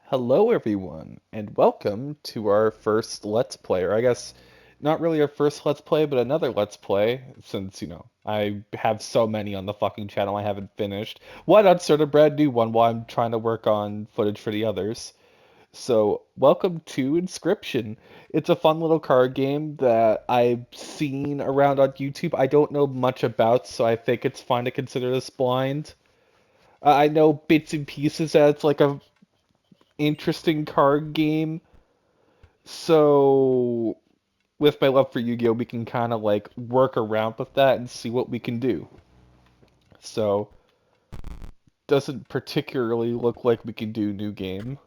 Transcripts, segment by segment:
Hello, everyone, and welcome to our first Let's Play, or I guess not really our first Let's Play, but another Let's Play, since, I have so many on the fucking channel I haven't finished. Why not start a brand new one while I'm trying to work on footage for the others? So, welcome to Inscryption. It's a fun little card game that I've seen around on YouTube. I don't know much about, so I think it's fine to consider this blind. I know bits and pieces that it's like a interesting card game. So, with my love for Yu-Gi-Oh, we can kind of like work around with that and see what we can do. So, doesn't particularly look like we can do new game.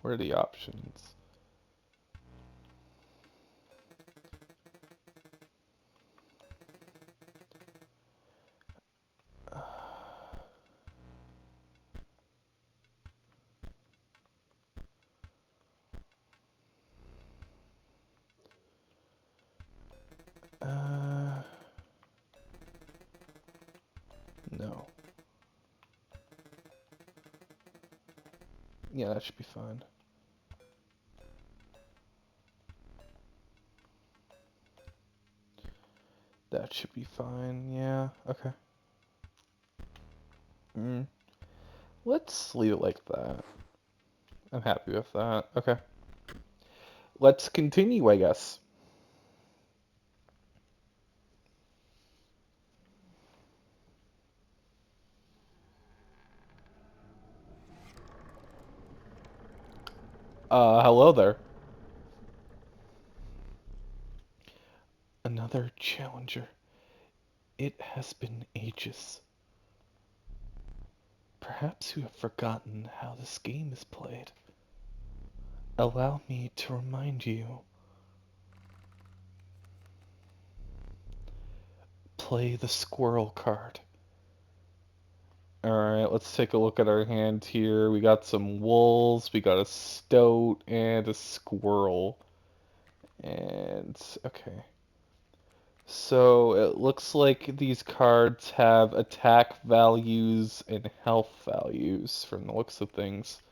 What are the options? Uh, no. Yeah, that should be fine. That should be fine. Yeah. Okay. Mm. Let's leave it like that. I'm happy with that. Okay. Let's continue, I guess. Hello there. Another challenger. It has been ages. Perhaps you have forgotten how this game is played. Allow me to remind you. Play the squirrel card. Alright, let's take a look at our hand here. We got some wolves, we got a stoat, and a squirrel. And, okay. So, it looks like these cards have attack values and health values from the looks of things.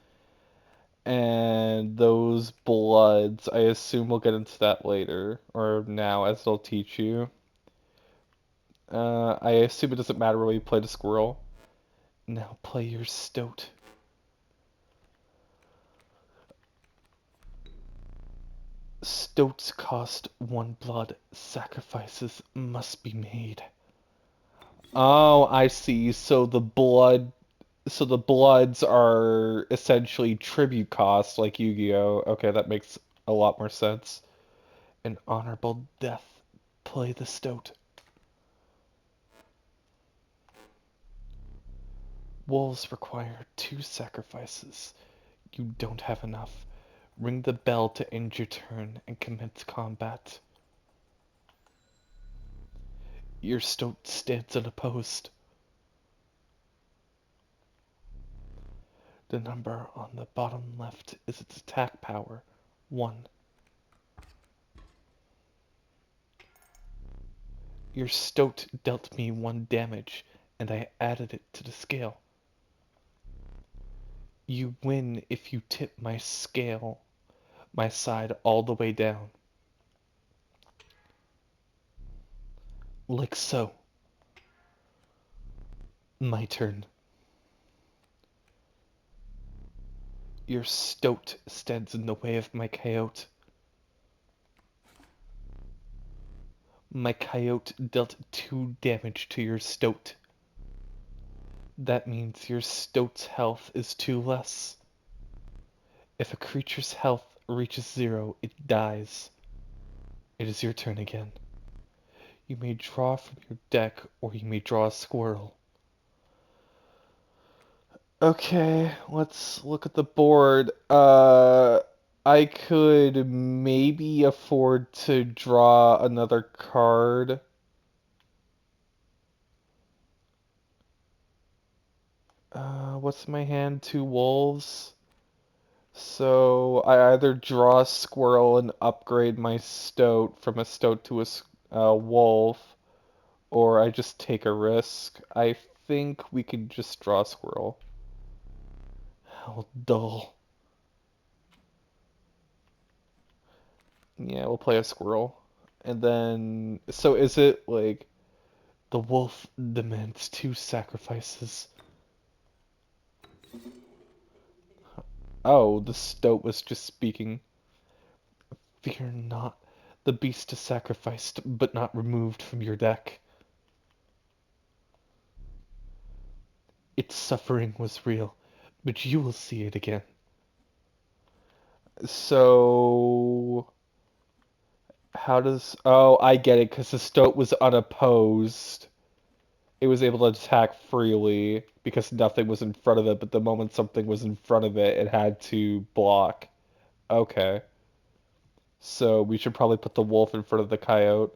And those bloods, I assume we'll get into that later, or now as they'll teach you. I assume it doesn't matter where you play the squirrel. Now play your stoat. Stoats cost one blood. Sacrifices must be made. Oh, I see. So the bloods are essentially tribute costs like Yu-Gi-Oh. Okay, that makes a lot more sense. An honorable death. Play the stoat. Wolves require two sacrifices. You don't have enough. Ring the bell to end your turn and commence combat. Your stoat stands unopposed. The number on the bottom left is its attack power, 1. Your stoat dealt me 1 damage, and I added it to the scale. You win if you tip my side all the way down. Like so. My turn. Your stoat stands in the way of my coyote. My coyote dealt 2 damage to your stoat. That means your stoat's health is 2 less. If a creature's health reaches 0, it dies. It is your turn again. You may draw from your deck, or you may draw a squirrel. Okay, let's look at the board. I could maybe afford to draw another card. What's my hand? 2 wolves. So I either draw a squirrel and upgrade my stoat from a stoat to a wolf, or I just take a risk. I think we could just draw a squirrel. How dull. Yeah, we'll play a squirrel. And then, so is it like the wolf demands two sacrifices? Oh, the stoat was just speaking. Fear not, the beast is sacrificed, but not removed from your deck. Its suffering was real, but you will see it again. So, how does... Oh, I get it, because the stoat was unopposed. It was able to attack freely because nothing was in front of it, but the moment something was in front of it, it had to block. Okay. So we should probably put the wolf in front of the coyote.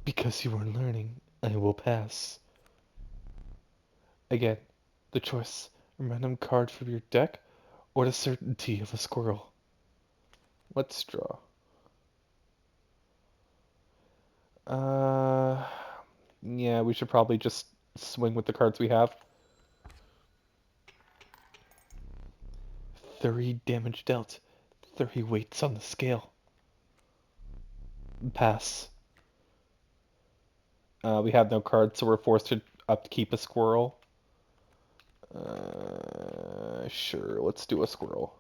Because you are learning, I will pass. Again, the choice, a random card from your deck, or the certainty of a squirrel. Let's draw. Uh, yeah, we should probably just swing with the cards we have. 30 damage dealt. 30 weights on the scale. Pass. We have no cards, so we're forced to upkeep a squirrel. Sure, let's do a squirrel.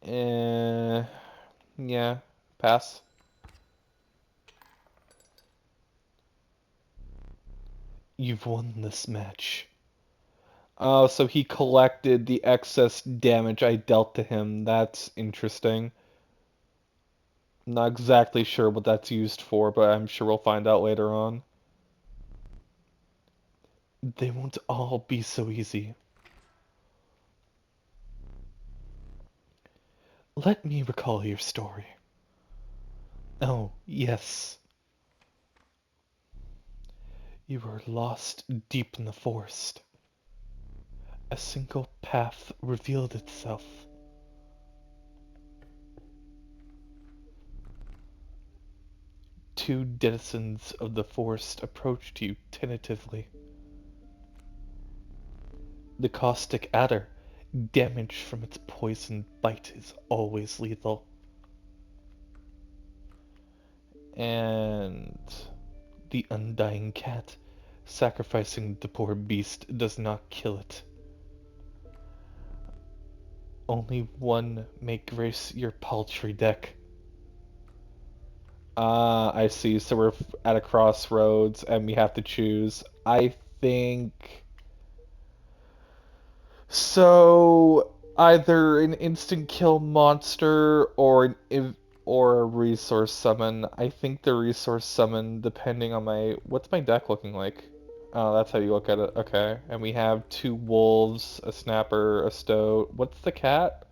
Yeah, pass. You've won this match. Oh, so he collected the excess damage I dealt to him. That's interesting. Not exactly sure what that's used for, but I'm sure we'll find out later on. They won't all be so easy. Let me recall your story. Oh, yes. You were lost deep in the forest. A single path revealed itself. Two denizens of the forest approached you tentatively. The caustic adder, damage from its poison bite is always lethal. And the undying cat, sacrificing the poor beast does not kill it. Only one may grace your paltry deck. Ah, I see. So we're at a crossroads and we have to choose. I think so. Either an instant kill monster or or a resource summon. I think the resource summon, depending on my what's my deck looking like. Oh, that's how you look at it. Okay, and we have two wolves, a snapper, a stoat. What's the cat?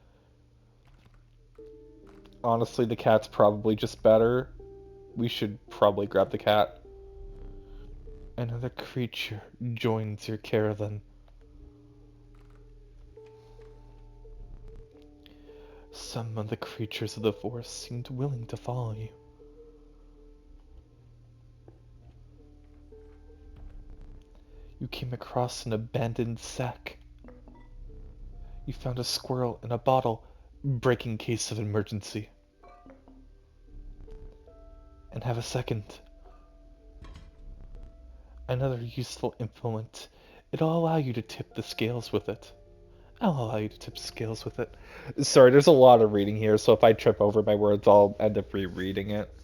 Honestly, the cat's probably just better. We should probably grab the cat. Another creature joins your caravan. Some of the creatures of the forest seemed willing to follow you. You came across an abandoned sack. You found a squirrel in a bottle, break in case of emergency. And have a second. Another useful implement. It'll allow you to tip the scales with it. I'll allow you to tip scales with it. Sorry, there's a lot of reading here, so if I trip over my words, I'll end up rereading it.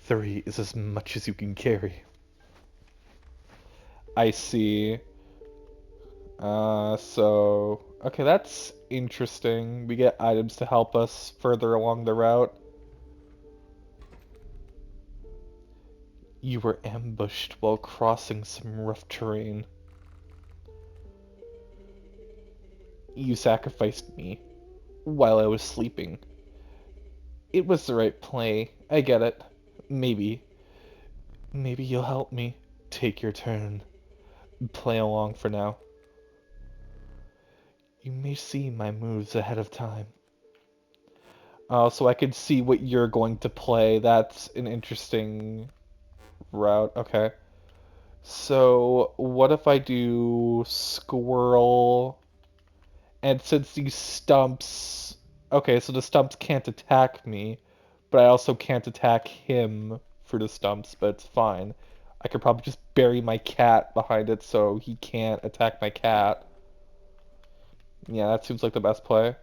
3 is as much as you can carry. I see. Okay, that's interesting. We get items to help us further along the route. You were ambushed while crossing some rough terrain. You sacrificed me while I was sleeping. It was the right play. I get it. Maybe. Maybe you'll help me. Take your turn. Play along for now. You may see my moves ahead of time. So I can see what you're going to play. That's an interesting route. Okay. So what if I do squirrel? And since these stumps, okay, so the stumps can't attack me, but I also can't attack him for the stumps, but it's fine. I could probably just bury my cat behind it so he can't attack my cat. Yeah, that seems like the best play.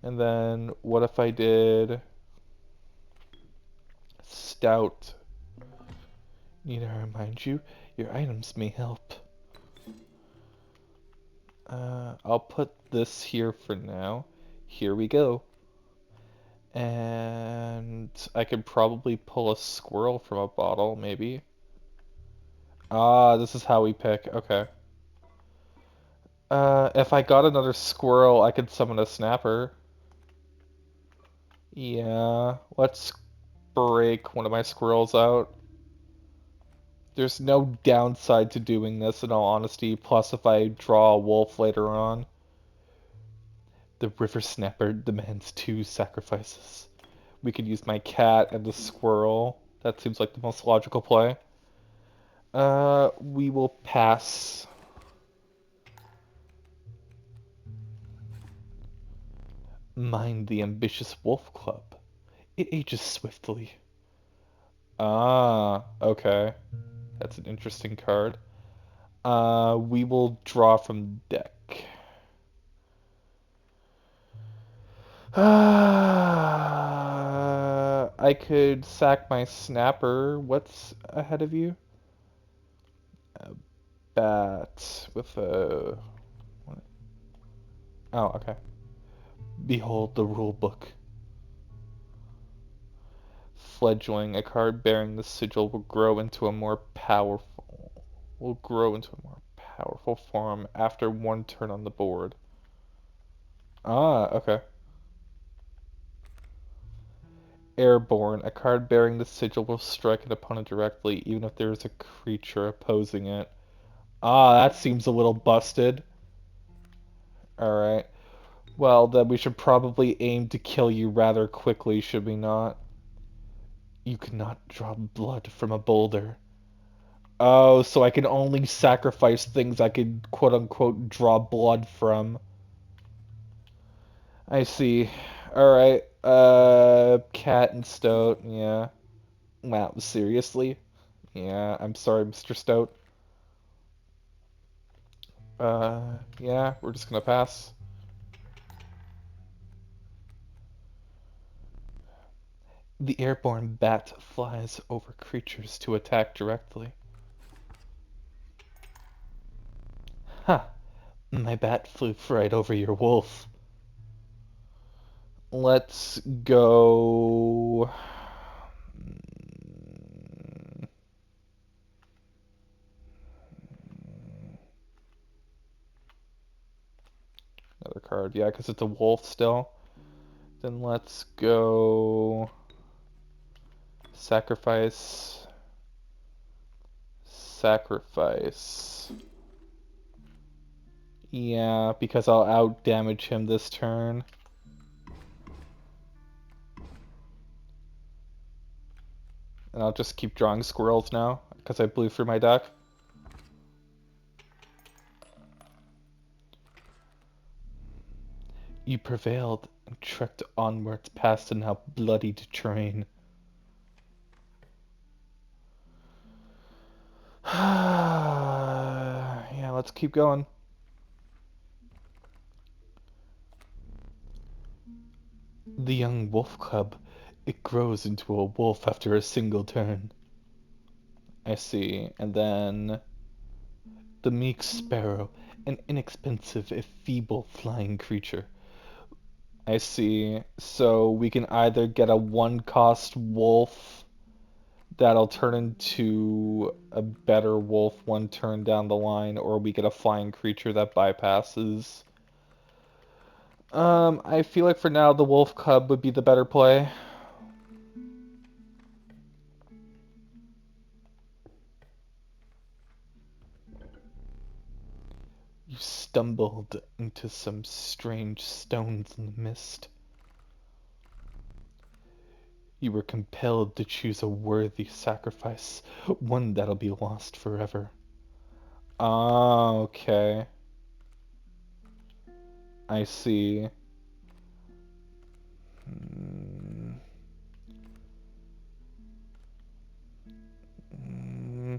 And then what if I did stout? Need to remind you, your items may help. I'll put this here for now. Here we go. And I could probably pull a squirrel from a bottle, maybe. Ah, this is how we pick. Okay. If I got another squirrel, I could summon a snapper. Yeah, let's break one of my squirrels out. There's no downside to doing this, in all honesty. Plus, if I draw a wolf later on, the river snapper demands 2 sacrifices. We could use my cat and the squirrel. That seems like the most logical play. We will pass. Mind the ambitious wolf club. It ages swiftly. Ah, okay. That's an interesting card. We will draw from deck. I could sack my snapper. What's ahead of you? A bat with a... Oh, okay. Behold the rule book. Fledgling, a card bearing the sigil will grow into a more powerful form after 1 turn on the board. Ah, okay. Airborne, a card bearing the sigil will strike an opponent directly, even if there is a creature opposing it. Ah, that seems a little busted. Alright. Well, then we should probably aim to kill you rather quickly, should we not? You cannot draw blood from a boulder. Oh, so I can only sacrifice things I could quote-unquote draw blood from. I see. Alright, Cat and Stoat, yeah. Wow, seriously? Yeah, I'm sorry, Mr. Stoat. Yeah, we're just gonna pass. The airborne bat flies over creatures to attack directly. Ha! My bat flew right over your wolf. Let's go... Another card, yeah, because it's a wolf still. Then let's go... Sacrifice... Sacrifice... Yeah, because I'll out-damage him this turn. And I'll just keep drawing squirrels now, because I blew through my deck. You prevailed and trekked onwards past a now bloodied terrain. Yeah, let's keep going. The young wolf cub. It grows into a wolf after a single turn. I see. And then the meek sparrow, an inexpensive if feeble flying creature. I see. So we can either get a 1-cost wolf that'll turn into a better wolf 1 turn down the line, or we get a flying creature that bypasses. I feel like for now the wolf cub would be the better play. You stumbled into some strange stones in the mist. You were compelled to choose a worthy sacrifice, one that'll be lost forever. Ah, okay. I see. Hmm. Hmm.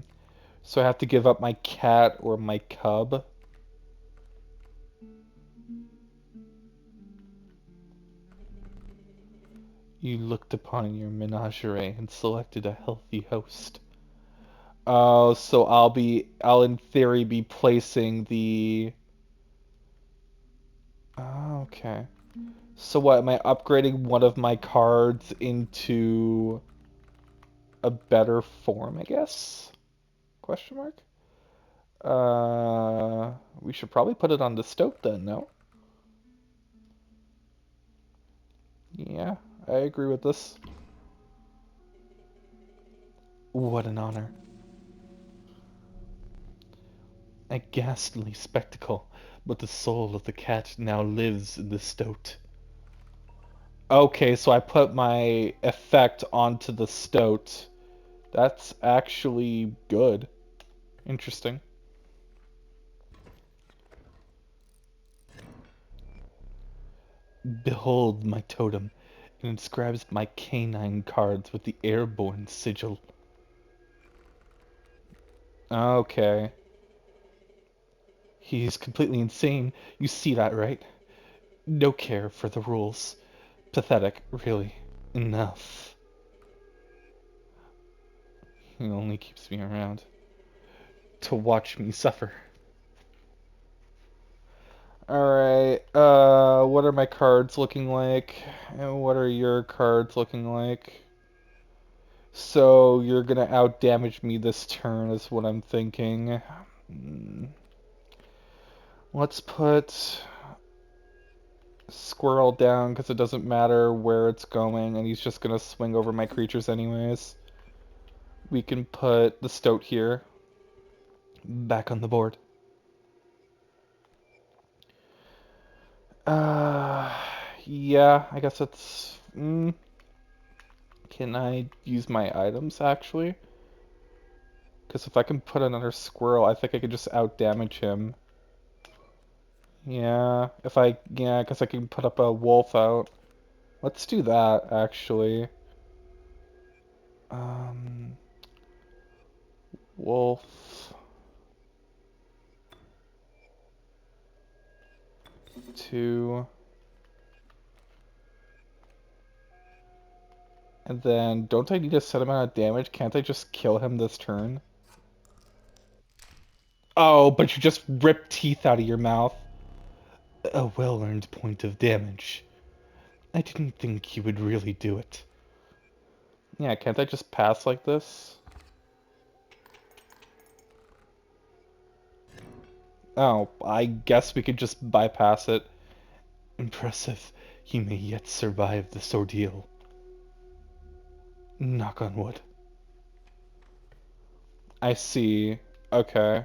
So I have to give up my cat or my cub? You looked upon your menagerie and selected a healthy host. Oh, so I'll in theory be placing the... Oh, okay. So what, am I upgrading one of my cards into a better form, I guess? Question mark? We should probably put it on the stoat then, no? Yeah, I agree with this. What an honor. A ghastly spectacle, but the soul of the cat now lives in the stoat. Okay, so I put my effect onto the stoat. That's actually good. Interesting. Behold my totem. It inscribes my canine cards with the airborne sigil. Okay. He's completely insane. You see that, right? No care for the rules. Pathetic, really. Enough. He only keeps me around to watch me suffer. Alright, what are my cards looking like? And what are your cards looking like? So, you're gonna outdamage me this turn, is what I'm thinking. Hmm. Let's put Squirrel down, because it doesn't matter where it's going, and he's just gonna swing over my creatures anyways. We can put the Stoat here, back on the board. Uh, yeah, I guess it's... can I use my items, actually? Because if I can put another squirrel, I think I could just outdamage him. Yeah, because I can put up a wolf out. Let's do that, actually. Um, wolf, 2, and then don't I need a set amount of damage? Can't I just kill him this turn? Oh, but you just ripped teeth out of your mouth. A well-earned point of damage. I didn't think you would really do it. Yeah, can't I just pass like this? Oh, I guess we could just bypass it. Impressive. He may yet survive this ordeal. Knock on wood. I see. Okay.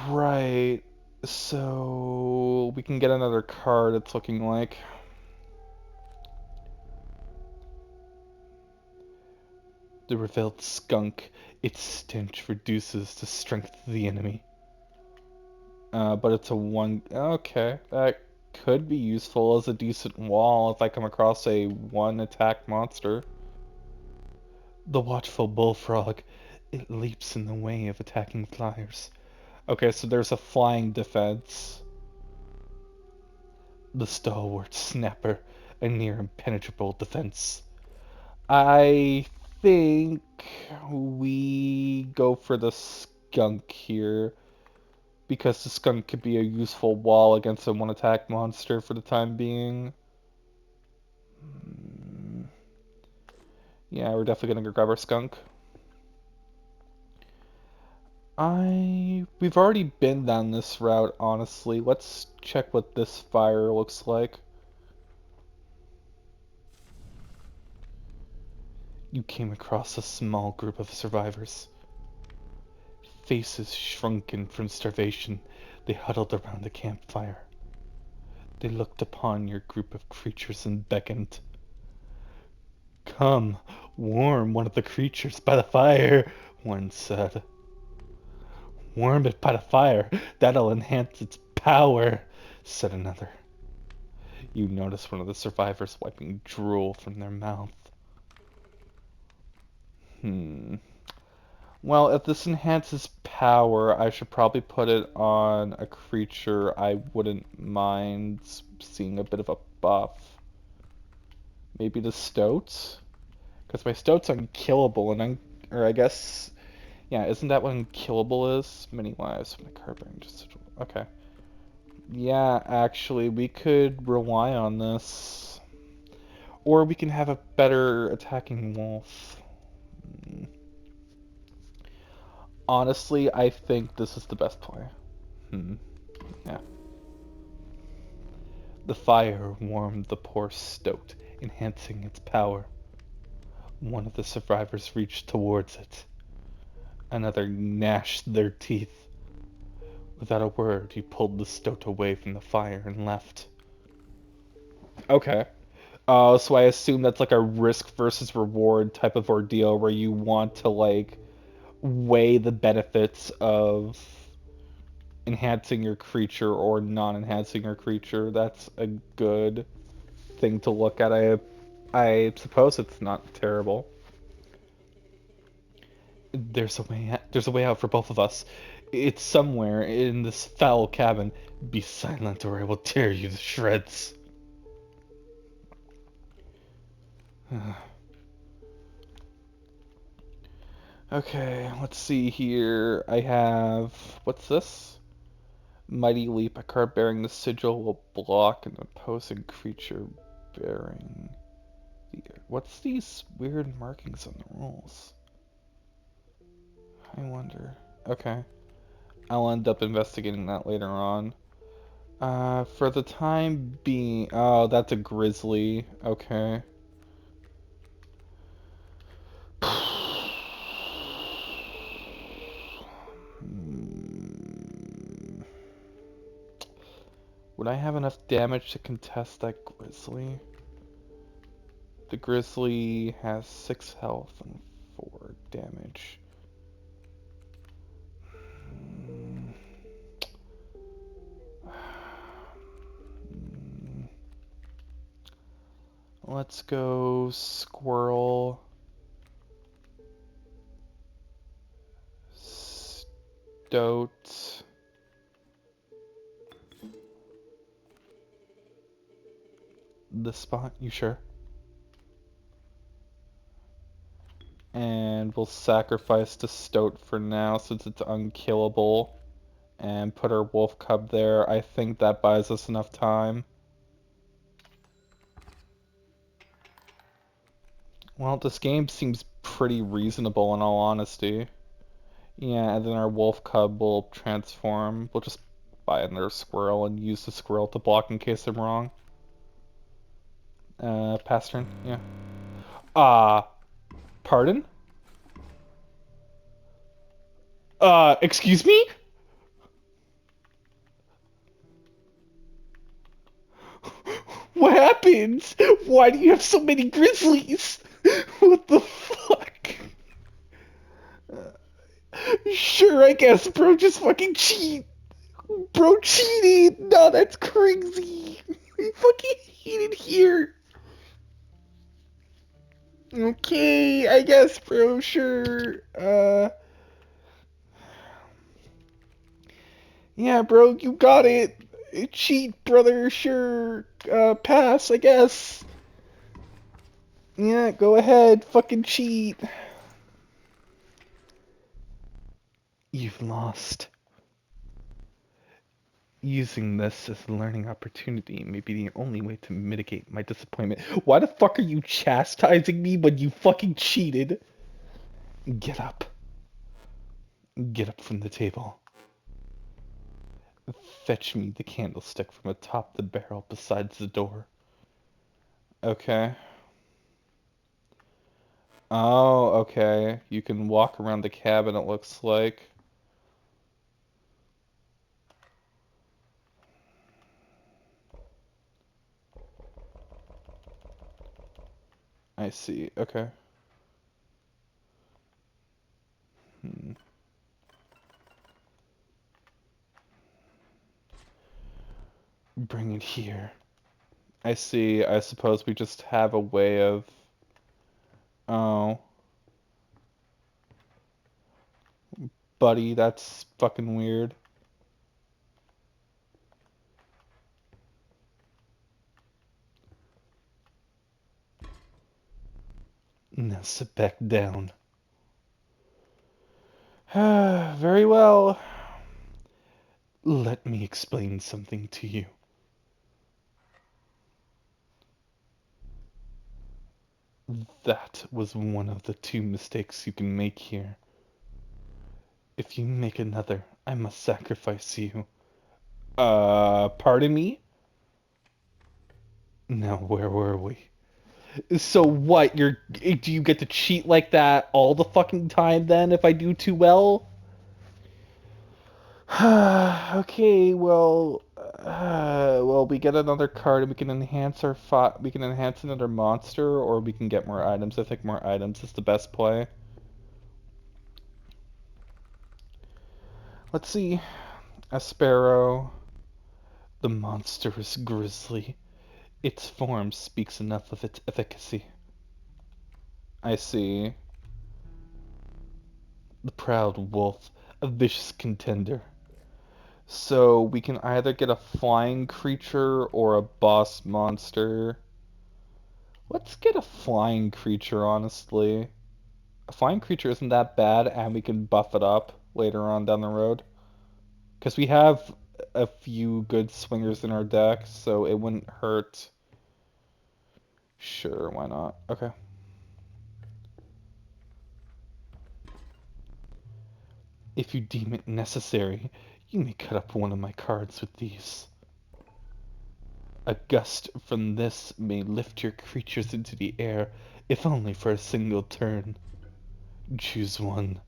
Right. So we can get another card, it's looking like. The revealed skunk. Its stench reduces the strength of the enemy. But it's a one. Okay, that could be useful as a decent wall if I come across a one attack monster. The watchful bullfrog. It leaps in the way of attacking flyers. Okay, so there's a flying defense. The stalwart snapper. A near impenetrable defense. I think we go for the skunk here. Because the skunk could be a useful wall against a one attack monster for the time being. Hmm. Yeah, we're definitely gonna go grab our skunk. We've already been down this route, honestly. Let's check what this fire looks like. You came across a small group of survivors. Faces shrunken from starvation, they huddled around the campfire. They looked upon your group of creatures and beckoned. Come, warm one of the creatures by the fire, one said. Warm it by the fire, that'll enhance its power, said another. You notice one of the survivors wiping drool from their mouth. Well, if this enhances power, I should probably put it on a creature I wouldn't mind seeing a bit of a buff. Maybe the Stoats? Because my Stoat's unkillable, and or I guess, yeah, isn't that what unkillable is? Many lives from the carbon. Okay. Yeah, actually, we could rely on this. Or we can have a better attacking wolf. Honestly, I think this is the best play. Yeah. The fire warmed the poor stoat, enhancing its power. One of the survivors reached towards it. Another gnashed their teeth. Without a word, he pulled the stoat away from the fire and left. Okay. So I assume that's like a risk versus reward type of ordeal where you want to like weigh the benefits of enhancing your creature or non-enhancing your creature. That's a good thing to look at. I suppose it's not terrible. There's a way out for both of us. It's somewhere in this foul cabin. Be silent or I will tear you to shreds. Okay, let's see here. I have, what's this? Mighty Leap. A card bearing the sigil will block an opposing creature bearing the... What's these weird markings on the rules? I wonder. Okay. I'll end up investigating that later on. For the time being... Oh, that's a grizzly. Okay. Would I have enough damage to contest that grizzly? The grizzly has 6 health and 4 damage. Let's go squirrel. Stoat. The spot, you sure? And we'll sacrifice the Stoat for now since it's unkillable. And put our wolf cub there. I think that buys us enough time. Well, this game seems pretty reasonable in all honesty. Yeah, and then our wolf cub will transform. We'll just buy another squirrel and use the squirrel to block in case I'm wrong. Pass turn, yeah. Pardon? Excuse me? What happened? Why do you have so many grizzlies? What the fuck? Sure, I guess, bro, just fucking cheat. Bro cheated! No, that's crazy. I fucking hate it here. Okay, I guess, bro, sure. Yeah, bro, you got it. Cheat, brother, sure. Pass, I guess. Yeah, go ahead, fucking cheat. You've lost. Using this as a learning opportunity may be the only way to mitigate my disappointment. Why the fuck are you chastising me when you fucking cheated? Get up. Get up from the table. Fetch me the candlestick from atop the barrel beside the door. Okay. Oh, okay. You can walk around the cabin, it looks like. I see. Okay. Hmm. Bring it here. I see. I suppose we just have a way of... Oh, buddy, that's fucking weird. Now sit back down. Very well. Let me explain something to you. That was one of the two mistakes you can make here. If you make another, I must sacrifice you. Pardon me? Now, where were we? So what, do you get to cheat like that all the fucking time then if I do too well? Okay, well, we get another card and we can enhance we can enhance another monster, or we can get more items. I think more items is the best play. Let's see. A sparrow. The monster is grisly. Its form speaks enough of its efficacy. I see. The proud wolf, a vicious contender. So we can either get a flying creature or a boss monster. Let's get a flying creature, honestly. A flying creature isn't that bad, and we can buff it up later on down the road. Because we have a few good swingers in our deck, so it wouldn't hurt. Sure, why not? Okay. If you deem it necessary, you may cut up one of my cards with these. A gust from this may lift your creatures into the air, if only for a single turn. Choose one.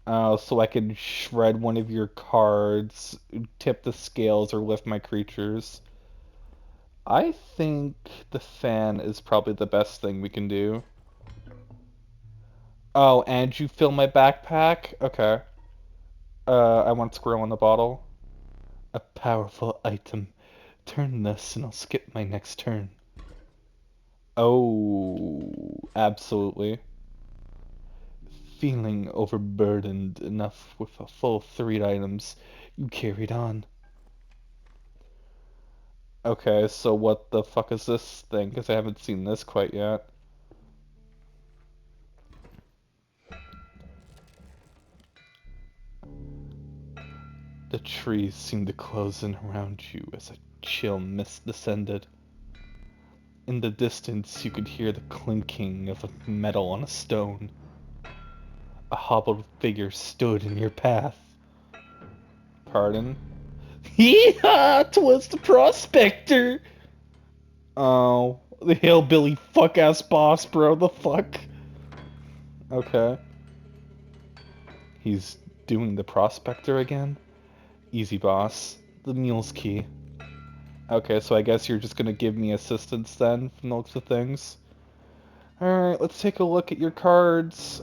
So I can shred one of your cards, tip the scales, or lift my creatures. I think the fan is probably the best thing we can do. Oh, and you fill my backpack? Okay. I want squirrel in the bottle. A powerful item. Turn this and I'll skip my next turn. Oh, absolutely. Feeling overburdened enough with a full 3 items, you carried on. Okay, so what the fuck is this thing? Because I haven't seen this quite yet. The trees seemed to close in around you as a chill mist descended. In the distance, you could hear the clinking of a metal on a stone. A hobbled figure stood in your path. Pardon? Yeehaw! 'Twas the prospector! Oh, the hillbilly fuck-ass boss, bro. The fuck? Okay. He's doing the prospector again? Easy, boss. The mule's key. Okay, so I guess you're just gonna give me assistance then, from the looks of things. Alright, let's take a look at your cards.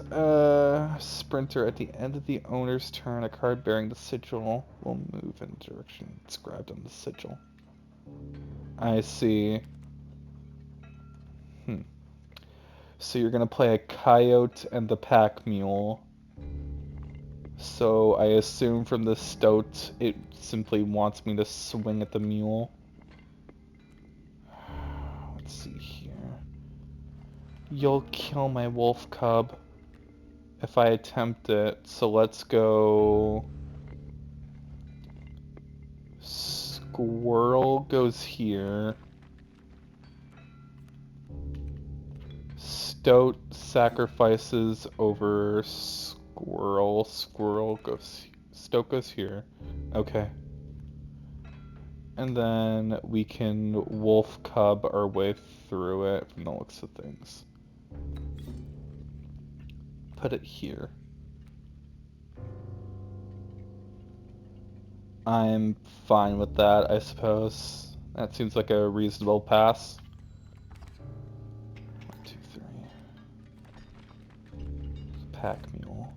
Sprinter, at the end of the owner's turn, a card bearing the sigil will move in the direction described on the sigil. I see. So you're gonna play a coyote and the pack mule. So I assume from the stoat, it simply wants me to swing at the mule. Let's see here. You'll kill my wolf cub if I attempt it. So let's go... Squirrel goes here. Stoat sacrifices over squirrel. Stoat goes here. Okay. And then we can wolf cub our way through it from the looks of things. Put it here. I'm fine with that, I suppose. That seems like a reasonable pass. 1, 2, 3. pack mule.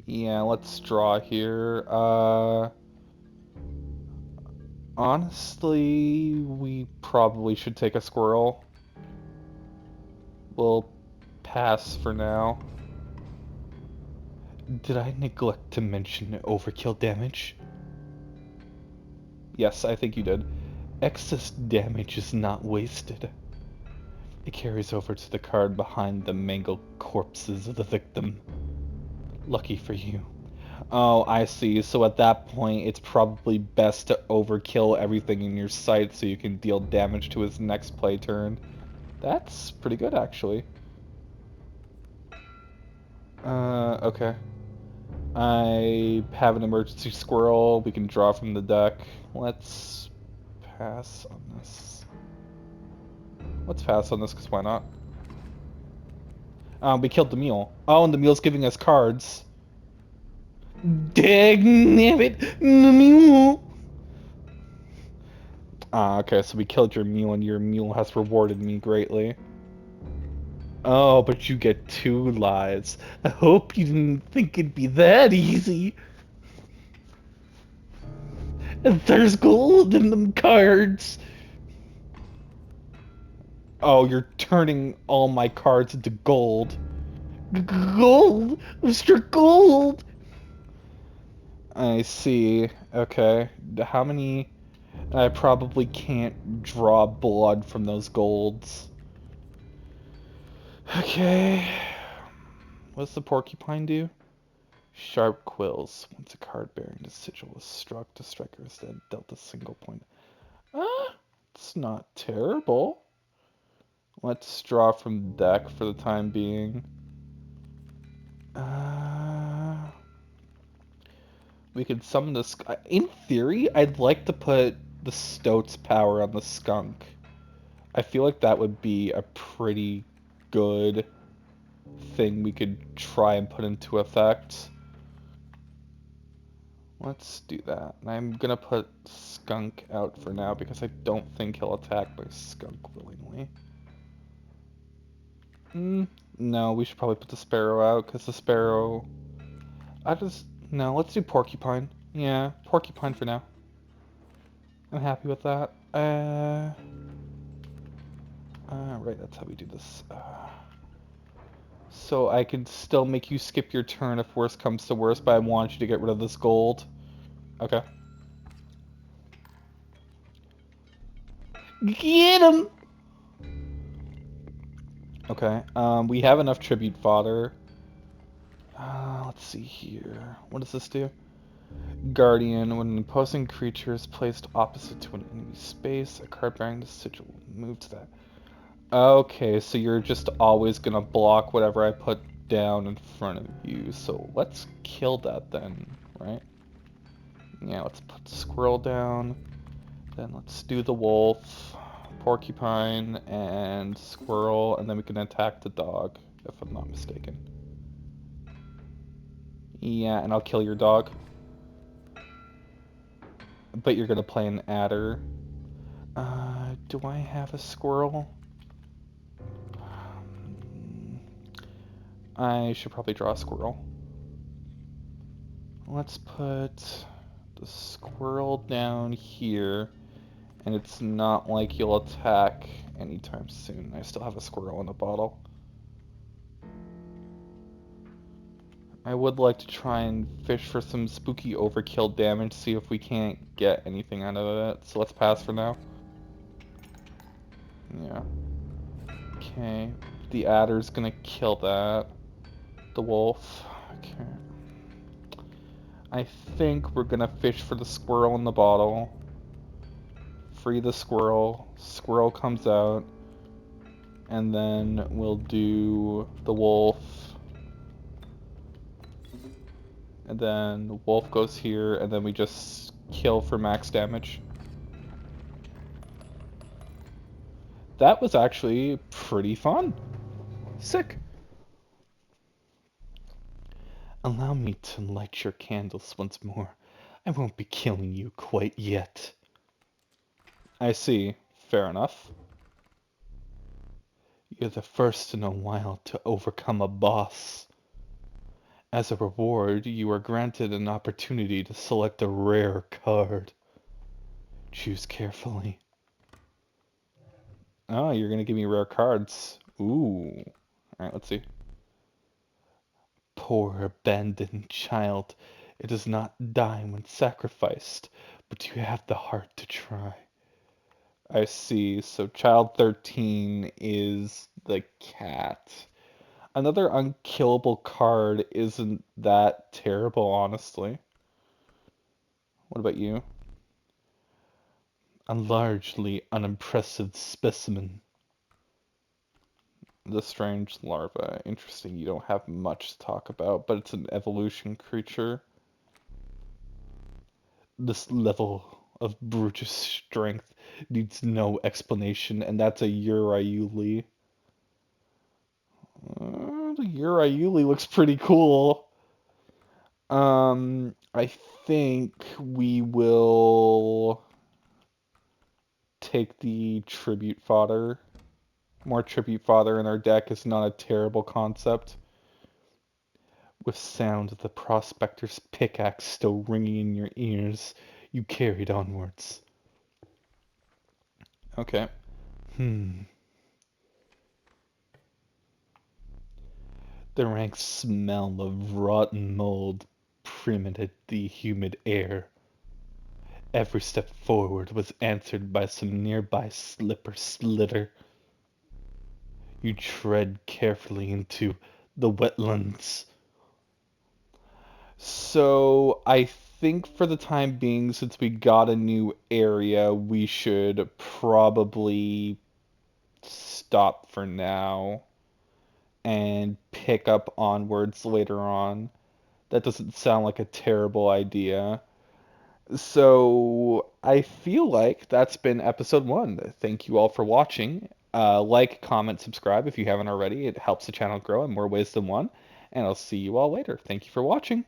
Yeah, let's draw here. Honestly, we probably should take a squirrel. We'll pass for now. Did I neglect to mention overkill damage? Yes, I think you did. Excess damage is not wasted. It carries over to the card behind the mangled corpses of the victim. Lucky for you. Oh, I see. So at that point, it's probably best to overkill everything in your sight so you can deal damage to his next play turn. That's pretty good, actually. Okay. I have an emergency squirrel. We can draw from the deck. Let's pass on this. Let's pass on this, because why not? We killed the mule. Oh, and the mule's giving us cards. Dagnabbit, the mule! Okay, so we killed your mule, and your mule has rewarded me greatly. Oh, but you get 2 lives. I hope you didn't think it'd be that easy. There's gold in them cards. Oh, you're turning all my cards into gold. Gold! Mr. Gold! I see. Okay. How many... I probably can't draw blood from those golds. Okay. What does the porcupine do? Sharp quills. Once a card bearing the sigil was struck, the striker is then dealt a single point. It's not terrible. Let's draw from the deck for the time being. We could summon the in theory, I'd like to put the Stoat's power on the skunk. I feel like that would be a pretty good thing we could try and put into effect. Let's do that. And I'm gonna put skunk out for now because I don't think he'll attack my skunk willingly. No, we should probably put the sparrow out because the sparrow... No, let's do porcupine. Yeah, porcupine for now. I'm happy with that. Right, that's how we do this. So I could still make you skip your turn if worst comes to worst, but I want you to get rid of this gold. Okay. Get him! Okay, we have enough tribute fodder. Let's see here. What does this do? Guardian. When an opposing creature is placed opposite to an enemy space, a card bearing the sigil will move to that. Okay, so you're just always gonna block whatever I put down in front of you. So let's kill that then, right? Yeah, let's put the squirrel down. Then let's do the wolf, porcupine, and squirrel, and then we can attack the dog, if I'm not mistaken. Yeah, and I'll kill your dog. But you're gonna play an adder. Do I have a squirrel? I should probably draw a squirrel. Let's put the squirrel down here, and it's not like you'll attack anytime soon. I still have a squirrel in a bottle. I would like to try and fish for some spooky overkill damage, see if we can't get anything out of it. So let's pass for now. Yeah. Okay. The adder's gonna kill that. The wolf. Okay. I think we're gonna fish for the squirrel in the bottle. Free the squirrel. Squirrel comes out. And then we'll do the wolf. And then the wolf goes here, and then we just kill for max damage. That was actually pretty fun. Sick. Allow me to light your candles once more. I won't be killing you quite yet. I see. Fair enough. You You're the first in a while to overcome a boss. As a reward, you are granted an opportunity to select a rare card. Choose carefully. Oh, you're gonna give me rare cards. Ooh. Alright, let's see. Poor abandoned child. It does not die when sacrificed, but you have the heart to try. I see. So child 13 is the cat. Another unkillable card isn't that terrible, honestly. What about you? A largely unimpressive specimen. The strange larva. Interesting. You don't have much to talk about, but it's an evolution creature. This level of brutish strength needs no explanation, and that's a Uriuli. The Uriuli looks pretty cool. I think we will take the tribute fodder. More tribute fodder in our deck is not a terrible concept. With sound of the prospector's pickaxe still ringing in your ears, you carried onwards. Okay. The rank smell of rotten mold permeated the humid air. Every step forward was answered by some nearby slip or slitter. You tread carefully into the wetlands. So I think for the time being, since we got a new area, we should probably stop for now and pick up onwards later on. That doesn't sound like a terrible idea. So I feel like that's been episode 1. Thank you all for watching. Like, comment, subscribe if you haven't already. It helps the channel grow in more ways than one. And I'll see you all later. Thank you for watching.